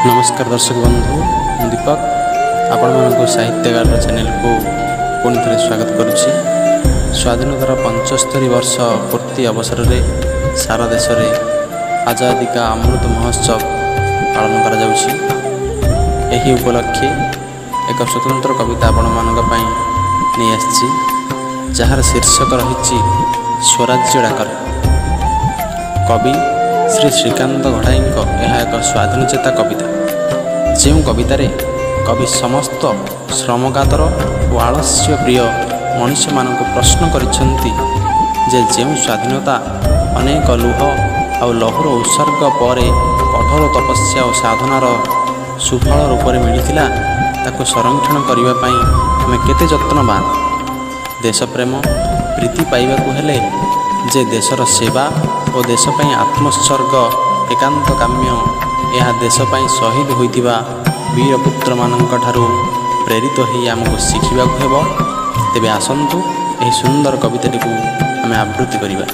नमस्कार दर्शक बंधु मु दीपक आपण मानक साहित्यकार चैनल को पुणी थे स्वागत करुच्ची। स्वाधीनतार 75 वर्ष पूर्ति अवसर में सारा देश में आजादी का अमृत महोत्सव पालन करा जाउछि। एही उपलक्षे एक स्वतंत्र कविता आपण मानक पई नै आछि, जार शीर्षक रही स्वराज्य डाकर। कवि श्री श्रीकांत घड़ाई यह एक स्वाधीनचेता कविता, जो कवितारे कवि समस्त श्रमगातर और आलस्य प्रिय मनुष्य मानक प्रश्न करिसेंती जे स्वाधीनता अनेक लुह और लहर उत्सर्ग पर कठोर तपस्या और साधनार सुफल रूप में मिलता, ताको संरक्षण करने आम केते जत्नवान। देशप्रेम प्रीति पाइबाकू हेले जे देशर सेवा और देशपाई आत्मोत्सर्ग एकांत काम्य, यह देशपाई शहीद होइतिबा वीरपुत्र मानक ठारू प्रेरित होई आमको शिखिबाकू हेबो। तेबे आसंतु एही सुंदर कविताटी को आम आवृत्ति करिबा।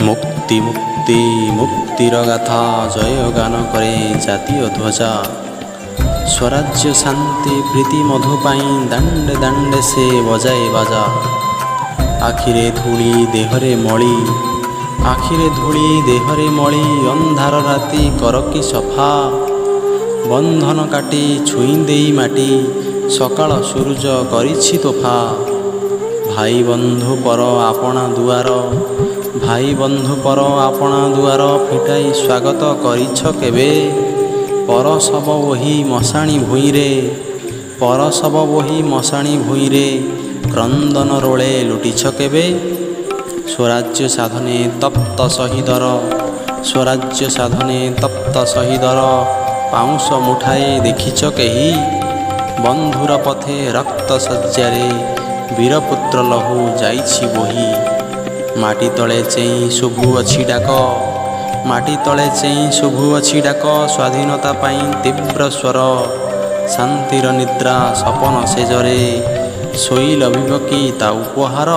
मुक्ति मुक्ति मुक्तिर गाथा जय गान करे जातीय ध्वजा, स्वराज्य शांति प्रीति मधु पाई दांडे दांडे से बजाए बाजा। आखिरे धूली देहरे मली, आखिरे धूली देहरे मली, अंधार राति करकी सफा, बंधन काटी छुई देई माटी, सकाळ सूरज करिछि तोफा। भाई बंधु पर आपना दुआर, भाई बंधु पर आपना दुआर, फिटाई स्वागत करिछ केबे, परसब वही मशाणी भूईरे, परसब वही मशाणी भूईरे, क्रंदन रोले लुटिछ केबे। स्वराज्य साधने तप्त शहीदर, स्वराज्य साधने तप्त शहीदर, पाउंस मुठाए देखिछ केही, बंधुर पथे रक्त सज्जारे, वीरपुत्र लहू जाइछि बोही। माटी तले चेई शुभु अछि डाक, माटी तले चेई शुभु अछि डाक, स्वाधीनता पाई तीव्र स्वर, शांतिर निद्रा सपन सेजरे, सोई लभिब कि ता उपहार।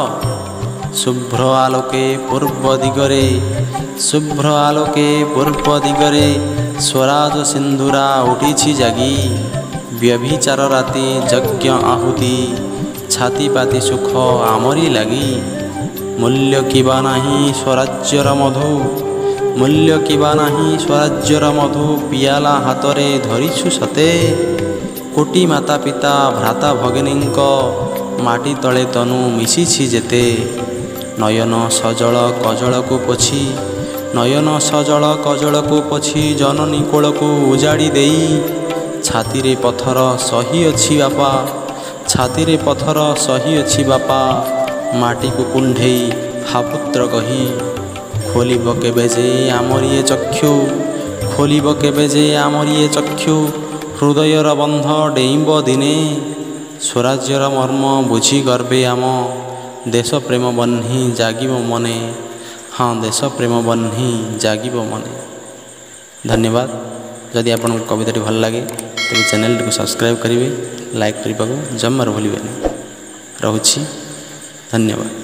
शुभ्र आलोके पूर्व दिगरे, शुभ्र आलोके पूर्व दिगरे, स्वराज सिंधुरा उठिछि जागी, व्यभिचार राति यज्ञ आहुति, छाती पाती सुख आमरी लागी। मूल्य किबा नाही स्वराज्यर मधु, मूल्य किबा नाही स्वराज्यर मधु, पियाला हातरे धरिछु सते, कोटी माता पिता भ्राता भगिनींक, माटी तले तनु मिशिछि जेते। नयन सजल कजल को पोछि, नयन सजल कजल को पोछि, जननी कोल को उजाड़ी देई, छाती रे पथर सही अछि बापा, छाती रे पथर सही अछि बापा, माटी को कुंढेई हा पुत्र कही। खोलिब केबे जे आमर ये चक्षु, खोलिब केबे जे आमर ये चक्षु, हृदयर बंध डेइब दिने, स्वराज्यर मर्म बुझी गर्वे आम, देश प्रेम बन्ही जागिब मने। हाँ, देश प्रेम बन्ही जागिब मने। धन्यवाद। जदि आपन कविताटी भल लगे तेज चैनल को सब्सक्राइब करेंगे, लाइक करने को जमार भूलें। रहुछि, धन्यवाद।